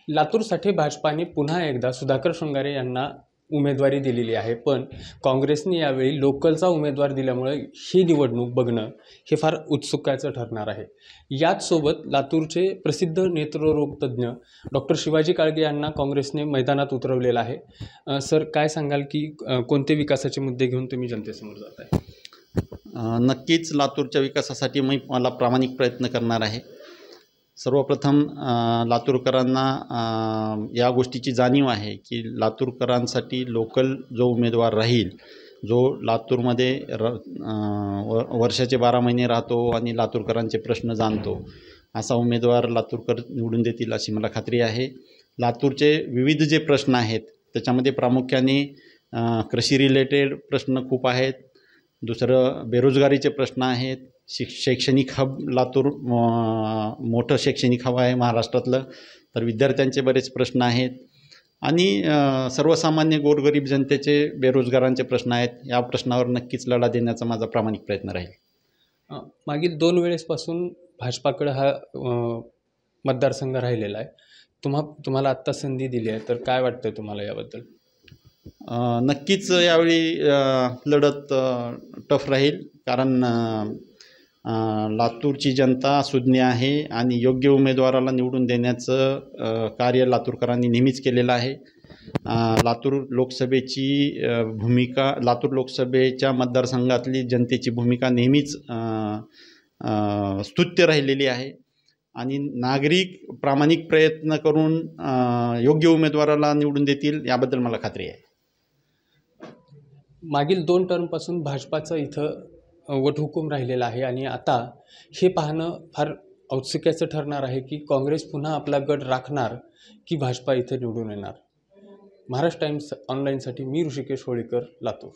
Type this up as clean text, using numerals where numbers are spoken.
लातूरसाठी भाजपाने पुन्हा एकदा सुधाकर शृंगारे यांना उमेदवारी दिलेली आहे, पण काँग्रेसने यावेळी लोकलचा उमेदवार दिल्यामुळे ही निवडणूक बघणं हे फार उत्सुकाचं ठरणार आहे। याच सोबत लातूरचे प्रसिद्ध नेत्ररोग तज्ज्ञ डॉक्टर शिवाजी काळगे यांना काँग्रेसने मैदानात उतरवलेलं आहे। सर, काय सांगाल की कोणते विकासाचे मुद्दे घेऊन तुम्ही जनतेसमोर जात आहे? नक्कीच लातूरच्या विकासासाठी मला प्रामाणिक प्रयत्न करणार आहे। सर्वप्रथम लातूरकरांना या गोष्टीची जाणीव आहे की लातूरकरांसाठी लोकल जो उमेदवार राहील, जो लातूरमध्ये वर्षाचे 12 महिने राहतो आणि लातूरकरांचे प्रश्न जाणतो, असा उमेदवार लातूरकर निवडून देतील अशी मला खात्री आहे। लातूरचे विविध जे प्रश्न आहेत त्याच्यामध्ये प्रामुख्याने कृषी रिलेटेड प्रश्न खूप आहेत, दुसरं बेरोजगारीचे प्रश्न आहेत, शैक्षणिक हब लातूर मोठं शैक्षणिक हब आहे महाराष्ट्रातलं, तर विद्यार्थ्यांचे बरेच प्रश्न आहेत आणि सर्वसामान्य गोरगरीब जनतेचे बेरोजगारांचे प्रश्न आहेत। या प्रश्नावर नक्कीच लढा देण्याचा माझा प्रामाणिक प्रयत्न राहील। मागील 2 वेळेसपासून भाजपाकडे हा मतदारसंघ राहिलेला आहे, तुम्हाला आत्ता संधी दिली आहे, तर काय वाटतं तुम्हाला याबद्दल? नक्कीच यावेळी लढत टफ राहील, कारण लातूरची जनता सुज्ञ आहे आणि योग्य उमेदवाराला निवडून देण्याचं कार्य लातूरकरांनी नेहमीच केलेलं आहे। लातूर लोकसभेच्या मतदारसंघातली जनतेची भूमिका नेहमीच स्तुत्य राहिलेली आहे आणि नागरिक प्रामाणिक प्रयत्न करून योग्य उमेदवाराला निवडून देतील याबद्दल मला खात्री आहे। मागील 2 टर्मपासून भाजपाचं इथं वटहुकूम राहिलेला आहे आणि आता हे पाहणं फार औत्सुक्याचं ठरणार आहे की काँग्रेस पुन्हा आपला गड राखणार की भाजपा इथे निवडून येणार। महाराष्ट्र टाइम्स ऑनलाईनसाठी मी ऋषिकेश होळीकर, लातूर।